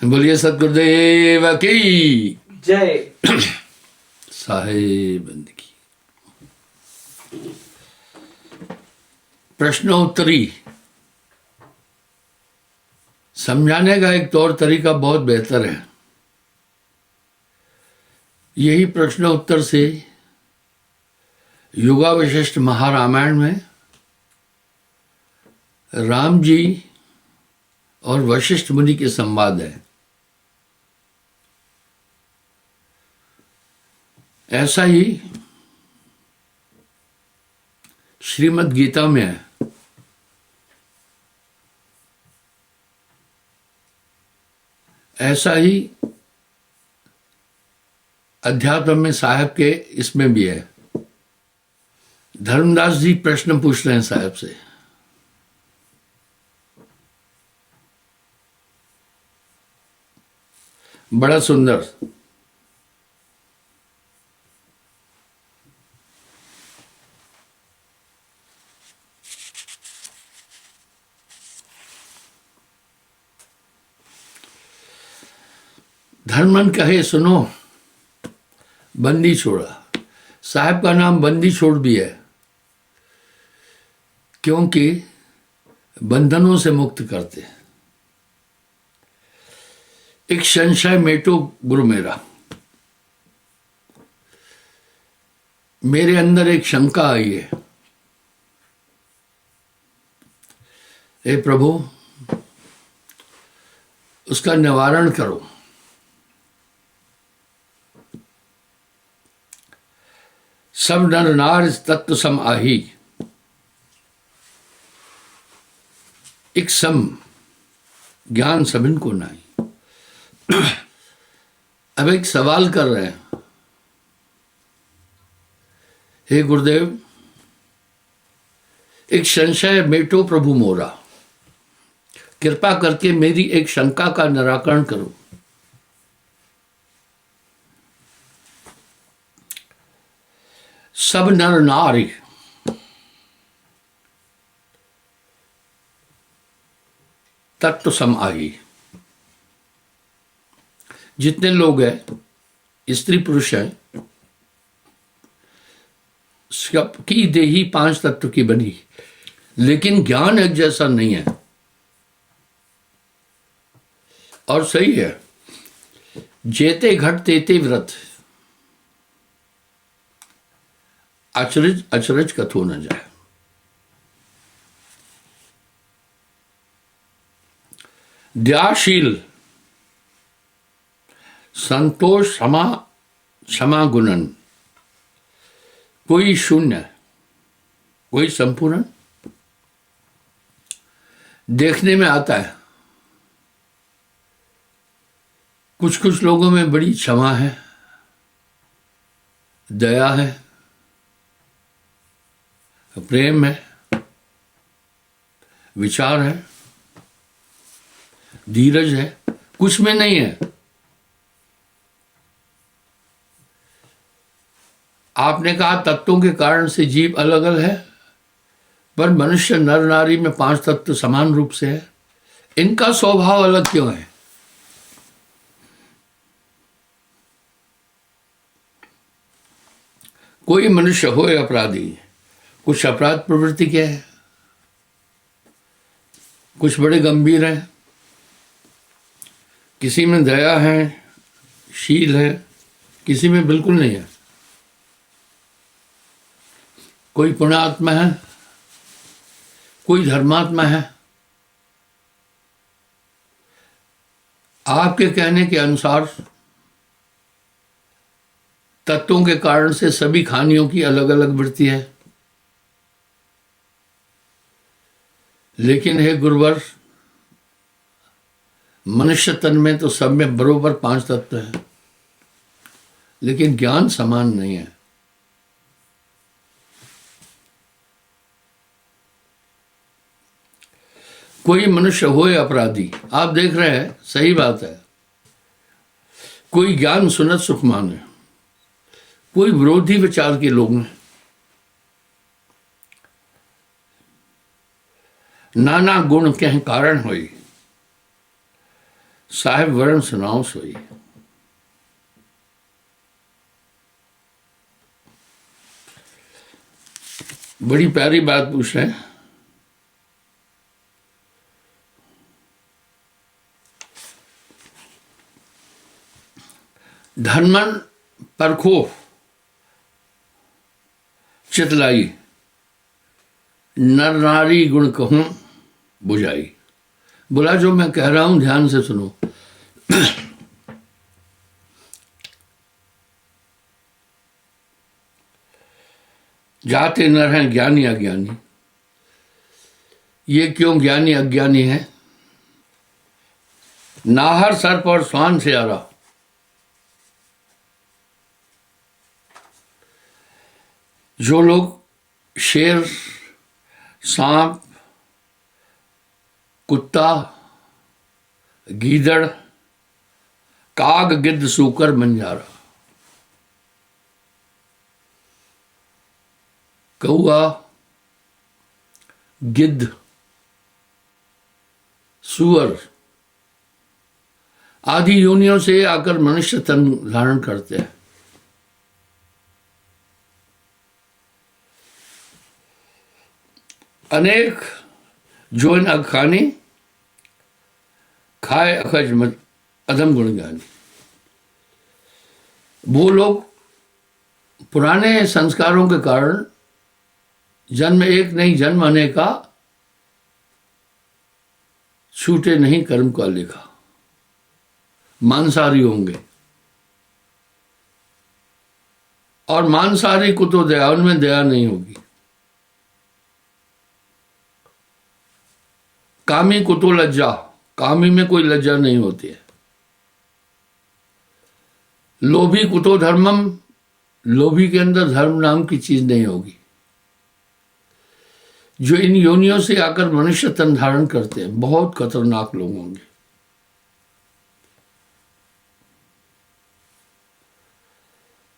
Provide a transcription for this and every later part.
बोलिए सतगुरुदेव की जय। साहेब बंदगी। प्रश्नोत्तरी समझाने का एक तौर तरीका बहुत बेहतर है। यही प्रश्नोत्तर से युगा वशिष्ठ महारामायण में राम जी और वशिष्ठ मुनि के संवाद है। ऐसा ही श्रीमद् गीता में है। ऐसा ही अध्यात्म में साहब के इसमें भी है। धर्मदास जी प्रश्न पूछ रहे हैं साहब से। बड़ा सुंदर। धर्मन कहे सुनो बंदी छोड़ा। साहब का नाम बंदी छोड़ भी है क्योंकि बंधनों से मुक्त करते हैं। एक संशय मेटो गुरु मेरा। मेरे अंदर एक शंका आई है। हे प्रभु उसका निवारण करो। सब नर नार इस तत्व सम आही। एक सम ज्ञान सबिन को नहीं। अब एक सवाल कर रहे हैं। हे गुरुदेव एक संशय मेटो प्रभु मोरा। कृपा करके मेरी एक शंका का निराकरण करो। सब नर नारी तत्व सम आई। जितने लोग हैं स्त्री पुरुष हैं सबकी देही 5 तत्व की बनी, लेकिन ज्ञान एक जैसा नहीं है। और सही है, जेते घट तेते व्रत। अचरज अचरज कथो न जाए। दयाशील संतोष क्षमा क्षमा गुणन। कोई शून्य कोई संपूर्ण। देखने में आता है कुछ कुछ लोगों में बड़ी क्षमा है, दया है, प्रेम है, विचार है, धीरज है। कुछ में नहीं है। आपने कहा तत्वों के कारण से जीव अलग अलग है, पर मनुष्य नर नारी में 5 तत्व समान रूप से है। इनका स्वभाव अलग क्यों है? कोई मनुष्य हो अपराधी, कुछ अपराध प्रवृत्ति के है, कुछ बड़े गंभीर हैं, किसी में दया है, शील है, किसी में बिल्कुल नहीं है। कोई पुण्यात्मा है, कोई धर्मात्मा है। आपके कहने के अनुसार तत्वों के कारण से सभी खानियों की अलग अलग वृत्ति है, लेकिन हे गुरुवर मनुष्य तन में तो सब में बरोबर 5 तत्व है, लेकिन ज्ञान समान नहीं है। कोई मनुष्य होए अपराधी। आप देख रहे हैं, सही बात है। कोई ज्ञान सुनत सुख माने, कोई विरोधी विचार के लोग हैं। नाना गुण कह कारण होई। साहेब वर्ण सुनाओ सोई। बड़ी प्यारी बात पूछ रहे हैं। धर्मन परखो चितलाई, नर नारी गुण कहूं बुझाई। बोला जो मैं कह रहा हूं ध्यान से सुनो। जाते नर हैं ज्ञानी अज्ञानी। ये क्यों ज्ञानी अज्ञानी है? नाहर सर्प और स्वान से आरा। जो लोग शेर, सांप, कुत्ता, गीदड़, काग, गिद्ध, सूकर, मंजारा, कौआ, गिद्ध, सुअर आदि योनियों से आकर मनुष्य तन धारण करते हैं। अनेक जो इन अखानी खाए अखज अधम गुण ज्ञानी। वो लोग पुराने संस्कारों के कारण जन्म एक नहीं जन्म अनेक का, छूटे नहीं कर्म का लेखा। मांसाहारी होंगे और मांसाहारी को तो दया, उनमें दया नहीं होगी। कामी को तो लज्जा, कामी में कोई लज्जा नहीं होती है। लोभी कुतो धर्मम, लोभी के अंदर धर्म नाम की चीज नहीं होगी। जो इन योनियों से आकर मनुष्य तन धारण करते हैं बहुत खतरनाक लोग होंगे।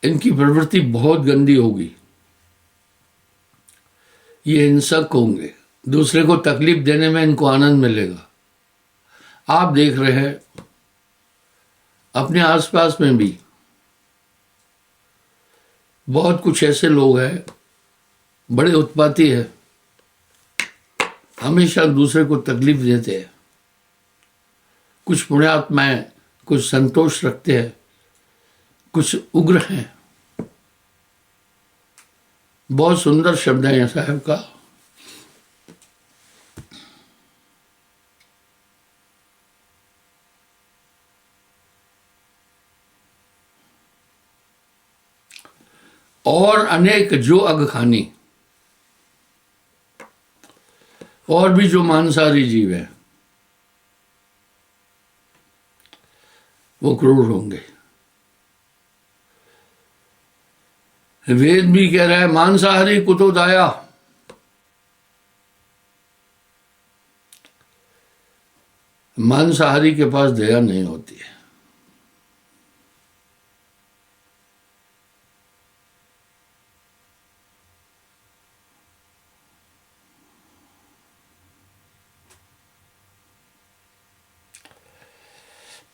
इनकी प्रवृत्ति बहुत गंदी होगी। ये हिंसक होंगे, दूसरे को तकलीफ देने में इनको आनंद मिलेगा। आप देख रहे हैं अपने आसपास में भी बहुत कुछ ऐसे लोग हैं, बड़े उत्पाती है, हमेशा दूसरे को तकलीफ देते हैं। कुछ पुण्यात्माएं, कुछ संतोष रखते हैं, कुछ उग्र हैं। बहुत सुंदर शब्द है साहब का। और अनेक जो अगखानी, और भी जो मांसाहारी जीव है वो क्रूर होंगे। वेद भी कह रहा है मांसाहारी कुतो दाया। मांसाहारी के पास दया नहीं होती है।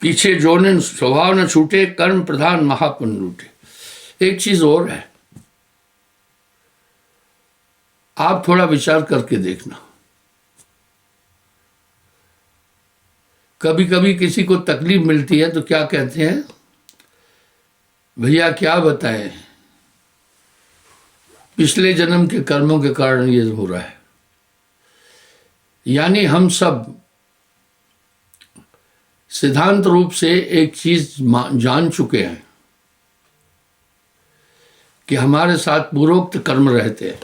पीछे जो ने स्वभाव न छूटे, कर्म प्रधान महापुण्य लूटे। एक चीज और है, आप थोड़ा विचार करके देखना। कभी कभी किसी को तकलीफ मिलती है तो क्या कहते हैं, भैया क्या बताएं, पिछले जन्म के कर्मों के कारण ये हो रहा है। यानी हम सब सिद्धांत रूप से एक चीज जान चुके हैं कि हमारे साथ पूर्वोक्त कर्म रहते हैं।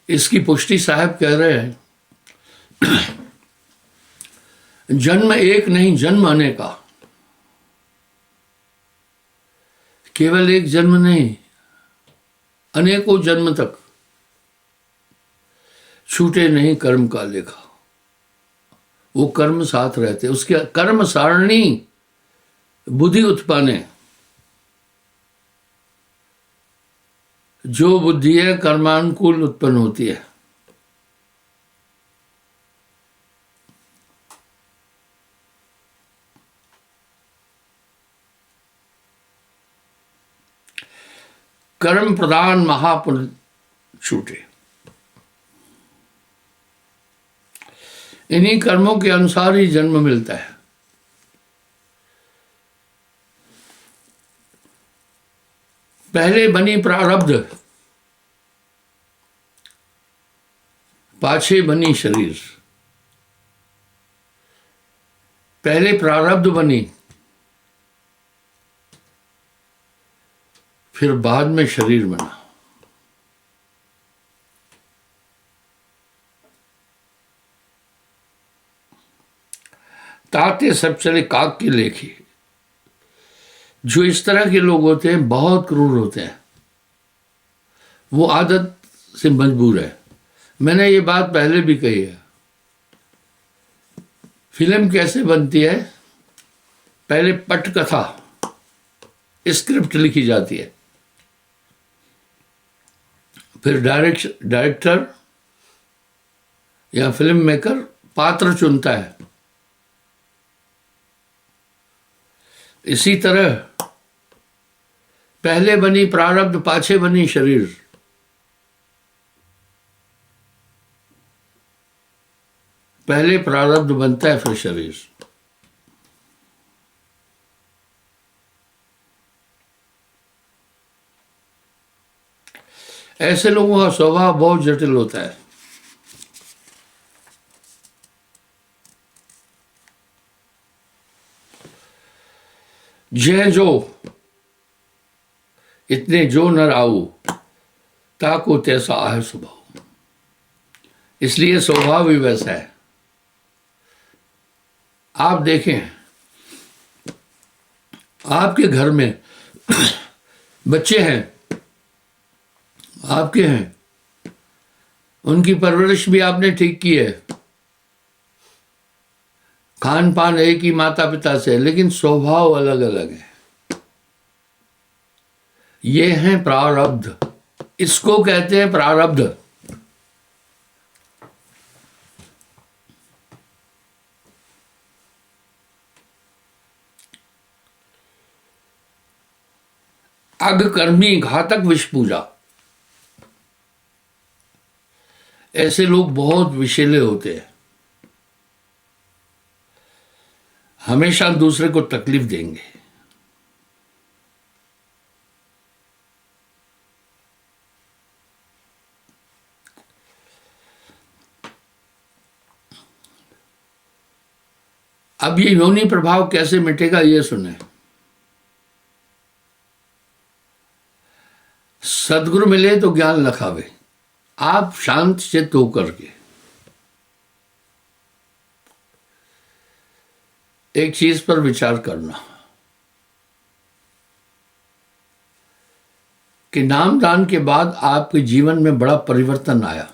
इसकी पुष्टि साहब कह रहे हैं जन्म एक नहीं जन्म अनेका। केवल एक जन्म नहीं, अनेकों जन्म तक छूटे नहीं कर्म का लेखा। वो कर्म साथ रहते, उसके कर्म सारणी बुद्धि उत्पन्न है। जो बुद्धि है कर्मानुकूल उत्पन्न होती है। कर्म प्रधान महापुण्य छूटे। इन्हीं कर्मों के अनुसार ही जन्म मिलता है। पहले बनी प्रारब्ध, पाछे बनी शरीर। पहले प्रारब्ध बनी, फिर बाद में शरीर बना। ताते सब चले काक के लेखे। जो इस तरह के लोग होते हैं बहुत क्रूर होते हैं, वो आदत से मजबूर है। मैंने ये बात पहले भी कही है। फिल्म कैसे बनती है? पहले पटकथा, स्क्रिप्ट लिखी जाती है, फिर डायरेक्टर या फिल्म मेकर पात्र चुनता है। इसी तरह पहले बनी प्रारब्ध, पाछे बनी शरीर। पहले प्रारब्ध बनता है, फिर शरीर। ऐसे लोगों का स्वभाव बहुत जटिल होता है। जय जो इतने जो नर आऊ, ताको तैसा आहे स्वभाव। इसलिए स्वभाव भी वैसा है। आप देखें, आपके घर में बच्चे हैं, आपके हैं, उनकी परवरिश भी आपने ठीक की है, खान पान एक ही माता पिता से, लेकिन स्वभाव अलग अलग है। ये है प्रारब्ध। इसको कहते हैं प्रारब्ध। अगकर्मी घातक विष पूजा। ऐसे लोग बहुत विषैले होते हैं, हमेशा दूसरे को तकलीफ देंगे। अब ये योनि प्रभाव कैसे मिटेगा, ये सुने। सदगुरु मिले तो ज्ञान लखावे। आप शांत चित्त होकर के एक चीज पर विचार करना कि नामदान के बाद आपके जीवन में बड़ा परिवर्तन आया।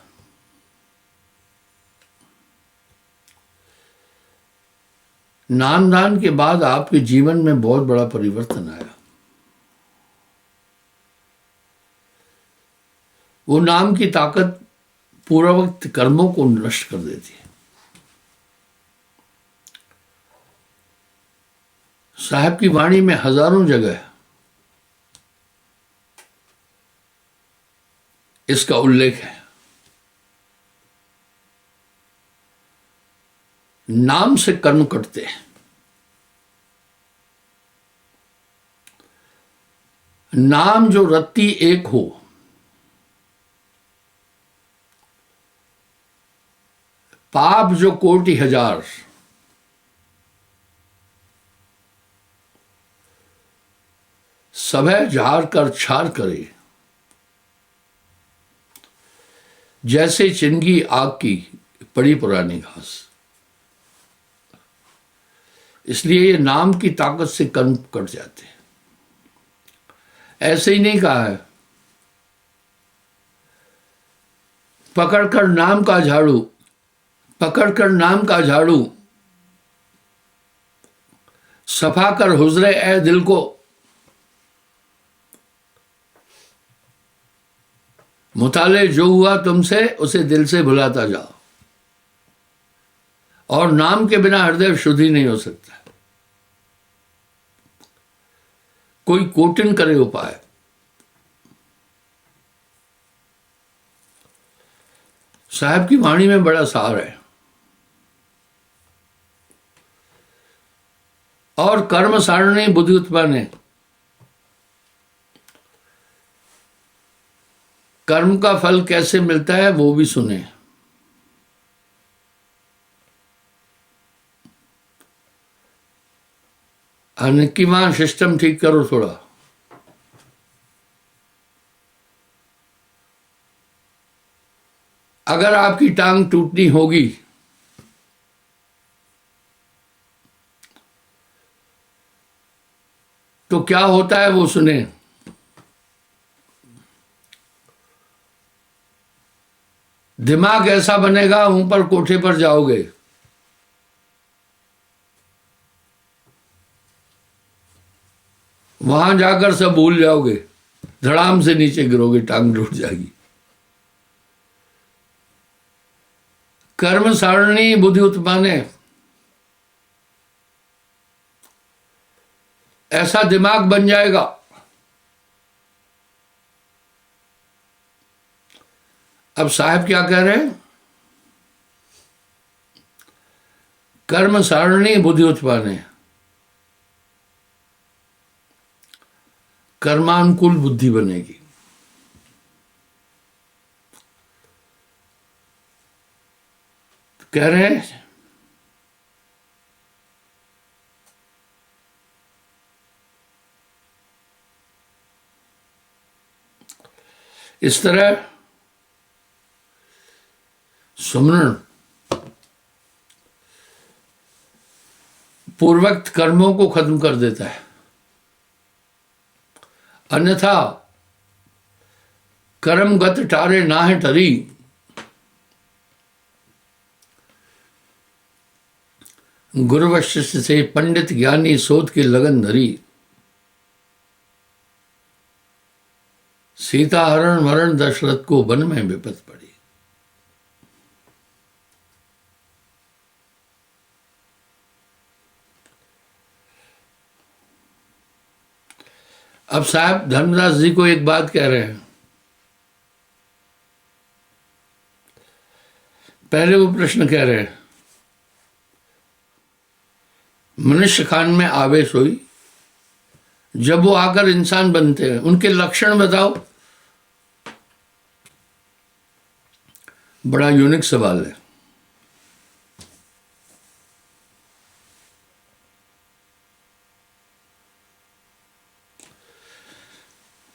नामदान के बाद आपके जीवन में बहुत बड़ा परिवर्तन आया। वो नाम की ताकत पूर्ववत कर्मों को नष्ट कर देती है। साहब की वाणी में हजारों जगह इसका उल्लेख है। नाम से कर्म कटते हैं। नाम जो रत्ती एक हो, पाप जो कोटि हजार, सभय जार कर छार करे, जैसे चिंगी आग की पड़ी पुरानी घास। इसलिए ये नाम की ताकत से कर्म कट जाते हैं। ऐसे ही नहीं कहा है, पकड़कर नाम का झाड़ू, पकड़कर नाम का झाड़ू, सफा कर हुजरे ए दिल को। मुताले जो हुआ तुमसे उसे दिल से भुलाता जाओ। और नाम के बिना हृदय शुद्ध ही नहीं हो सकता। कोई कोटिन करे उपाय, साहब की वाणी में बड़ा सार है। और कर्म सारणी बुद्धि उत्पन्न है। कर्म का फल कैसे मिलता है वो भी सुने। अनकिमा सिस्टम ठीक करो थोड़ा। अगर आपकी टांग टूटनी होगी तो क्या होता है वो सुने। दिमाग ऐसा बनेगा ऊपर कोठे पर जाओगे, वहां जाकर सब भूल जाओगे, धड़ाम से नीचे गिरोगे, टांग टूट जाएगी। कर्म सारणी बुद्धि उत्पन्न, ऐसा दिमाग बन जाएगा। अब साहब क्या कह रहे हैं? कर्म सारणी बुद्धि उत्पन्न, कर्मानुकूल बुद्धि बनेगी। कह रहे हैं इस तरह सुमरण पूर्वक्त कर्मों को खत्म कर देता है, अन्यथा कर्मगत टारे नाहे टरी। गुरु वशिष्ठ से पंडित ज्ञानी शोध की लगन धरी, सीता हरण मरण दशरथ को वन में विपत पड़ी। अब साहब धर्मदास जी को एक बात कह रहे हैं। पहले वो प्रश्न कह रहे हैं, मनुष्य खान में आवेश हुई, जब वो आकर इंसान बनते हैं उनके लक्षण बताओ। बड़ा यूनिक सवाल है।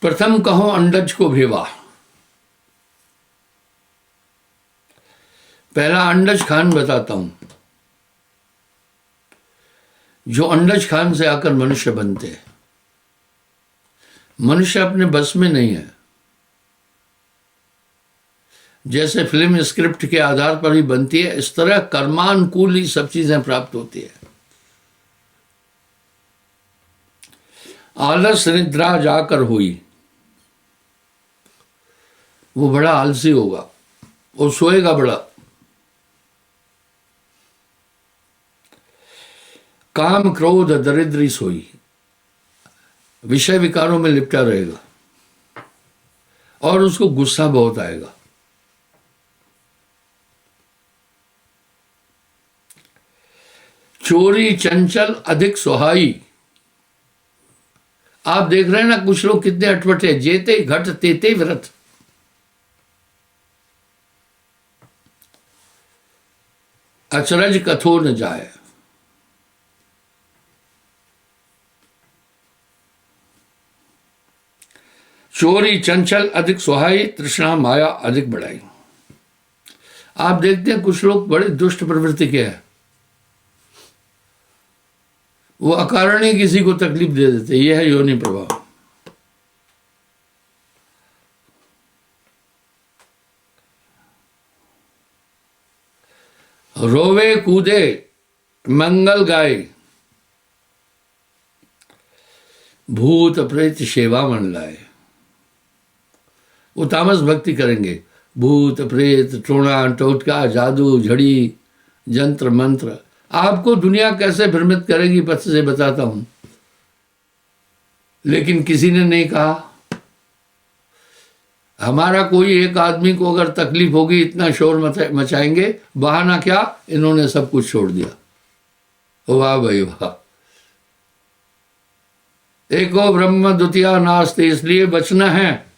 प्रथम कहो अंडज को भेवा। पहला अंडज खान बताता हूं, जो अंडज खान से आकर मनुष्य बनते हैं। मनुष्य अपने बस में नहीं है। जैसे फिल्म स्क्रिप्ट के आधार पर ही बनती है, इस तरह कर्मानुकूल ही सब चीजें प्राप्त होती है। आलस निद्रा जाकर हुई, वो बड़ा आलसी होगा, वो सोएगा बड़ा। काम क्रोध दरिद्री सोई, विषय विकारों में लिपटा रहेगा और उसको गुस्सा बहुत आएगा। चोरी चंचल अधिक सुहाई। आप देख रहे हैं ना कुछ लोग कितने अटपटे, जेते घट तेते व्रत। अचरज कथो न जाए। चोरी चंचल अधिक सुहाई, तृष्णा माया अधिक बढ़ाई। आप देखते हैं कुछ लोग बड़े दुष्ट प्रवृत्ति के हैं, वो अकारण ही किसी को तकलीफ दे देते। यह है योनि प्रभाव। रोवे कूदे मंगल गाए, भूत प्रेत सेवा मन लाए। वो तामस भक्ति करेंगे, भूत प्रेत टोना टोटका जादू झड़ी जंत्र मंत्र। आपको दुनिया कैसे भ्रमित करेगी पथ से बताता हूं, लेकिन किसी ने नहीं कहा। हमारा कोई एक आदमी को अगर तकलीफ होगी इतना शोर मचाएंगे, बहाना क्या, इन्होंने सब कुछ छोड़ दिया। वाह भाई वाह। एको ब्रह्म द्वितीया नास्ति, इसलिए बचना है।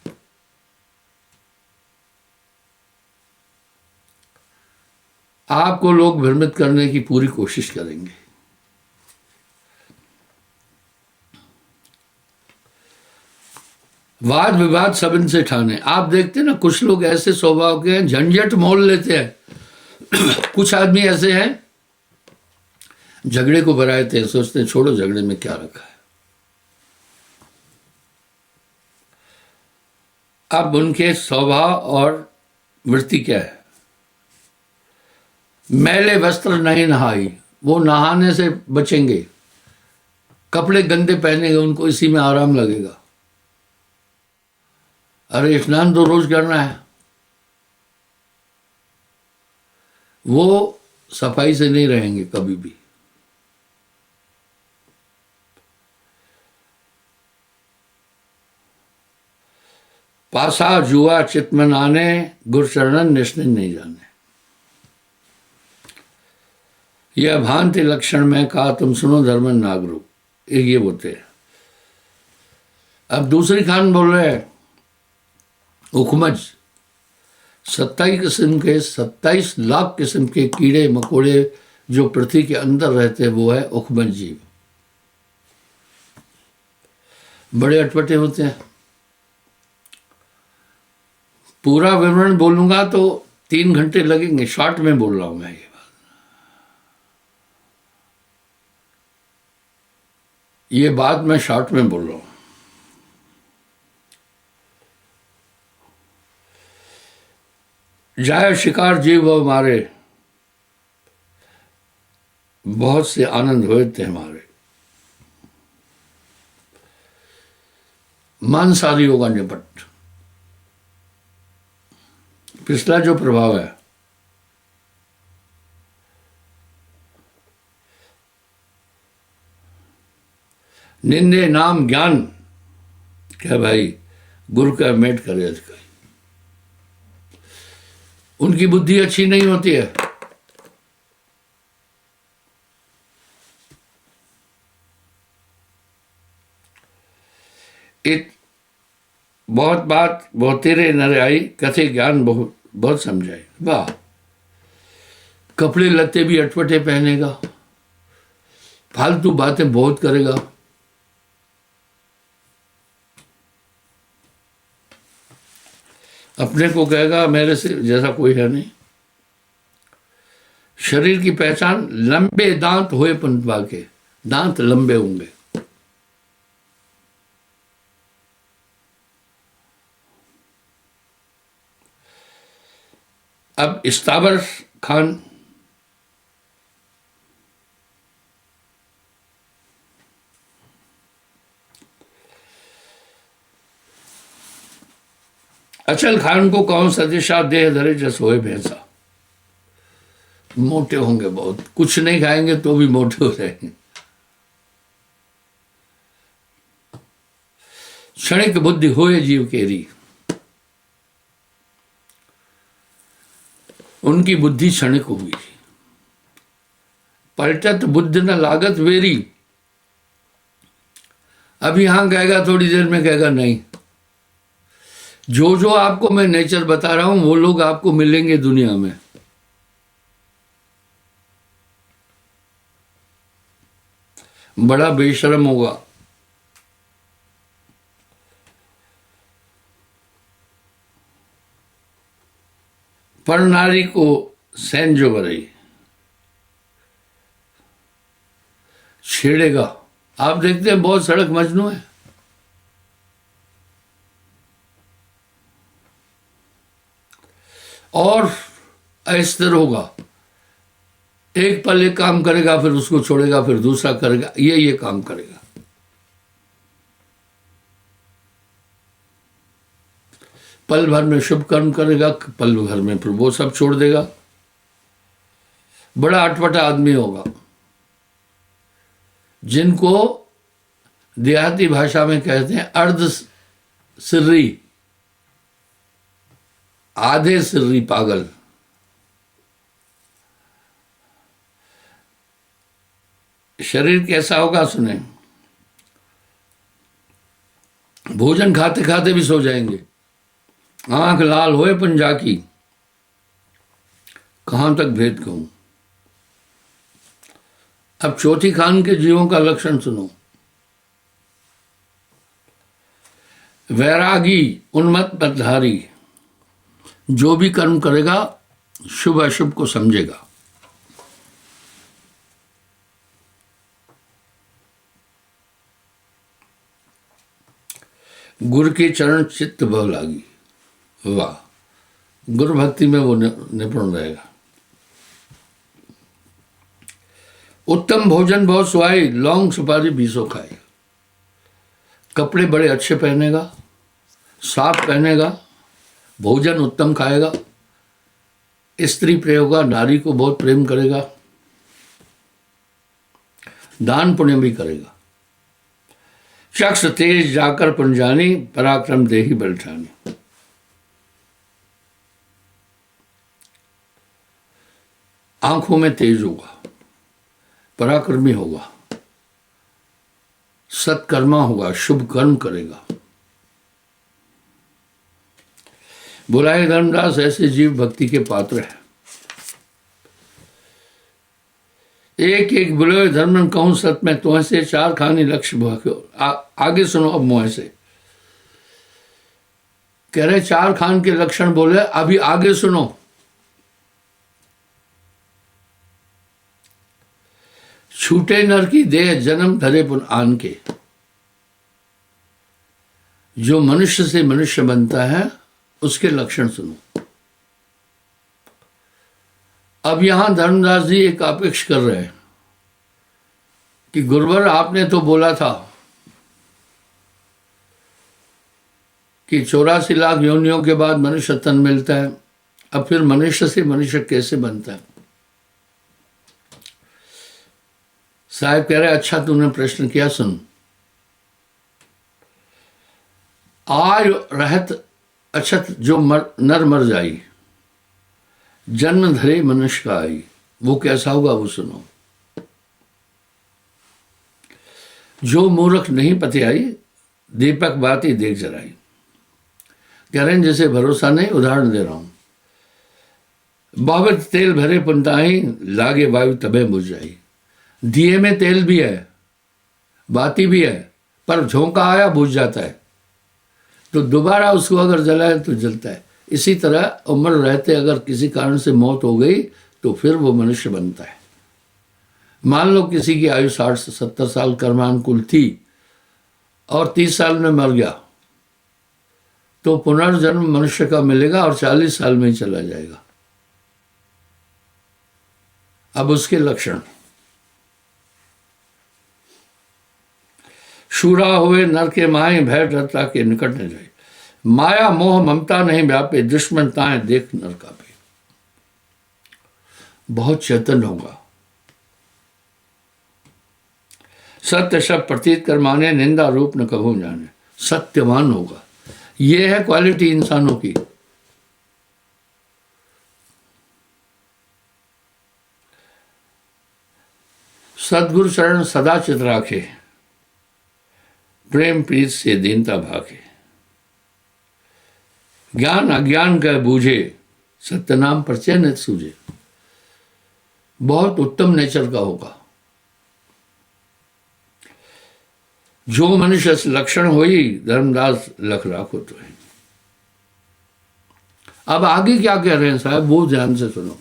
आपको लोग भ्रमित करने की पूरी कोशिश करेंगे। वाद विवाद सब इनसे ठाने। आप देखते हैं ना, कुछ लोग ऐसे स्वभाव के हैं, झंझट मोल लेते हैं। कुछ आदमी ऐसे हैं, झगड़े को बढ़ाते हैं, सोचते हैं छोड़ो झगड़े में क्या रखा है। अब उनके स्वभाव और वृत्ति क्या है? मैले वस्त्र नहीं नहाई, वो नहाने से बचेंगे। कपड़े गंदे पहनेंगे, उनको इसी में आराम लगेगा। अरे स्नान तो रोज करना है। वो सफाई से नहीं रहेंगे कभी भी। पासा जुआ चित में आने, गुरचरणन निष्ठिन नहीं जाने। यह भांति लक्षण में कहा, तुम सुनो धर्मन नागरू, ये बोलते हैं। अब दूसरी खान बोल रहे हैं, उखमज 27 लाख किस्म के कीड़े मकोड़े जो पृथ्वी के अंदर रहते हैं, वो है उखमज जीव। बड़े अटपटे होते हैं। पूरा विवरण बोलूंगा तो 3 घंटे लगेंगे, शॉर्ट में बोल रहा हूं मैं ये बात मैं शॉर्ट में बोल रहा हूं। जाए शिकार जीव व मारे, बहुत से आनंद हुए थे हमारे। मांसाहारियों का निपट, पिछला जो प्रभाव है, निंदे नाम ज्ञान, क्या भाई गुरु का मेट करे इसका। उनकी बुद्धि अच्छी नहीं होती है। एक बहुत बात बहुत तेरे नरे आई, कथे ज्ञान बहुत बहुत समझाई। वाह, कपड़े लत्ते भी अटपटे पहनेगा, फालतू बातें बहुत करेगा। अपने को कहेगा मेरे से जैसा कोई है नहीं। शरीर की पहचान, लंबे दांत हुए पंतवा के, दांत लंबे होंगे। अब इस्ताबर खान, अचल खान को कौन सा दिशा देह धरे जस होए भैंसा। मोटे होंगे बहुत, कुछ नहीं खाएंगे तो भी मोटे हो जाएंगे। क्षणिक बुद्धि होए जीव केरी, उनकी बुद्धि क्षणिक हुई। पलटत बुद्धि न लागत वेरी, अब यहां कहेगा थोड़ी देर में कहेगा नहीं। जो जो आपको मैं नेचर बता रहा हूं वो लोग आपको मिलेंगे दुनिया में। बड़ा बेशर्म होगा। पर नारी को सैन जो बरई छेड़ेगा। आप देखते हैं बहुत सड़क मजनू है। और अस्थिर होगा, एक पल एक काम करेगा, फिर उसको छोड़ेगा, फिर दूसरा करेगा, ये काम करेगा। पल भर में शुभ कर्म करेगा, पल भर में फिर वो सब छोड़ देगा। बड़ा अटपटा आदमी होगा, जिनको देहाती भाषा में कहते हैं अर्ध सिर्री। आधे सिर्री पागल। शरीर कैसा होगा सुने, भोजन खाते खाते भी सो जाएंगे, आंख लाल होए पंजा की, कहां तक भेद कहूं। अब चौथी खान के जीवों का लक्षण सुनो। वैरागी, उन्मत्त पथधारी, जो भी कर्म करेगा शुभ अशुभ को समझेगा। गुरु के चरण चित्त भव लागी, वाह, गुरु भक्ति में वो निपुण रहेगा। उत्तम भोजन बहुत सुहाई, लौंग सुपारी बीसो खाए। कपड़े बड़े अच्छे पहनेगा, साफ पहनेगा, भोजन उत्तम खाएगा, स्त्री प्रिय होगा, नारी को बहुत प्रेम करेगा, दान पुण्य भी करेगा। चक्ष तेज जाकर पुंजानी, पराक्रम देही बलठानी। आंखों में तेज होगा, पराक्रमी होगा, सत्कर्मा होगा, शुभ कर्म करेगा। बुलाए धर्मदास ऐसे जीव भक्ति के पात्र है। एक एक बुलाए धर्म कहूं सत में तुह से, चार खानी लक्ष्य भाग्यो। आगे सुनो अब मुँह से कह रहे, चार खान के लक्षण बोले, अभी आगे सुनो। छूटे नर की देह, जन्म धरे पुन आन के। जो मनुष्य से मनुष्य बनता है उसके लक्षण सुनो। अब यहां धर्मदास जी एक अपेक्ष कर रहे हैं कि गुरुवर आपने तो बोला था कि 84 लाख योनियों के बाद मनुष्य तन मिलता है, अब फिर मनुष्य से मनुष्य कैसे बनता है? साहब कह रहे, अच्छा तूने प्रश्न किया, सुन। आयु रहत अछत जो नर मर जाई, जन्म धरे मनुष्य का आई, वो कैसा होगा वो सुनो। जो मूर्ख नहीं पति आई, दीपक बाती देख जराई। कह रहे हैं जैसे भरोसा नहीं, उदाहरण दे रहा हूं। बाबत तेल भरे पुंताई, लागे वायु तबे बुझ जाई। दिए में तेल भी है, बाती भी है, पर झोंका आया बुझ जाता है, तो दोबारा उसको अगर जलाए तो जलता है। इसी तरह उम्र रहते अगर किसी कारण से मौत हो गई तो फिर वो मनुष्य बनता है। मान लो किसी की आयु 60 से 70 साल कर्मानुकूल थी और 30 साल में मर गया, तो पुनर्जन्म मनुष्य का मिलेगा और 40 साल में ही चला जाएगा। अब उसके लक्षण, शूरा हुए नर के माए, भय डरता के निकट न जाए। माया मोह ममता नहीं व्यापे, दुश्मन ताए देख नर का पे। बहुत चेतन होगा, सत्य शब्द प्रतीत कर माने, निंदा रूप न कभू जाने। सत्यवान होगा, ये है क्वालिटी इंसानों की। सदगुरु शरण सदा चित राखे, प्रेम प्रीत से दीनता भागे। ज्ञान अज्ञान का बूझे, सत्य नाम परिचय न सूझे। बहुत उत्तम नेचर का होगा। जो मनुष्य लक्षण होई, धर्मदास लख राखो तो है। अब आगे क्या कह रहे हैं साहब, वो ध्यान से सुनो।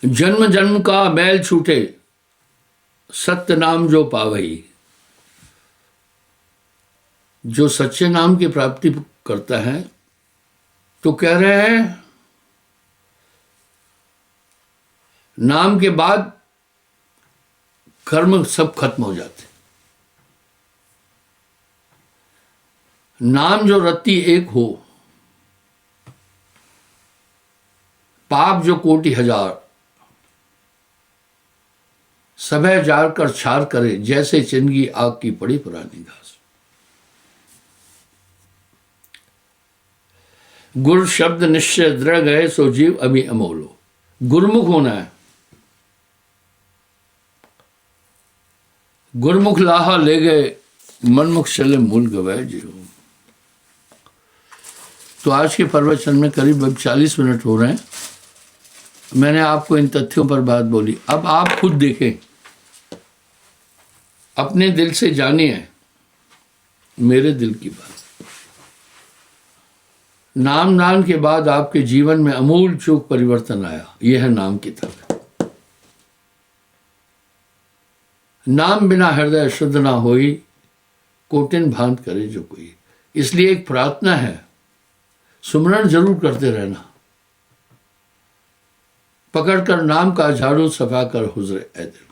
जन्म जन्म का बैल छूटे, सत्य नाम जो पावई। जो सच्चे नाम की प्राप्ति करता है, तो कह रहे हैं नाम के बाद कर्म सब खत्म हो जाते। नाम जो रत्ती एक हो, पाप जो कोटि हजार, सभय जार कर छार करे, जैसे चिंगी आग की पड़ी पुरानी घास। गुर शब्द निश्चय दृढ़ गए सो जीव अभी अमोलो। गुरमुख होना है। गुरमुख लाहा ले गए मनमुख चले मूल गवाए जीव। तो आज के प्रवचन में करीब अब 40 मिनट हो रहे हैं। मैंने आपको इन तथ्यों पर बात बोली। अब आप खुद देखें, अपने दिल से जानिए मेरे दिल की बात। नाम दान के बाद आपके जीवन में अमूल चूक परिवर्तन आया। यह है नाम की तक। नाम बिना हृदय शुद्ध ना होई, कोटिन भांत करे जो कोई। इसलिए एक प्रार्थना है, सुमरण जरूर करते रहना। पकड़कर नाम का झाड़ू सफा कर हुजरे ए दिल।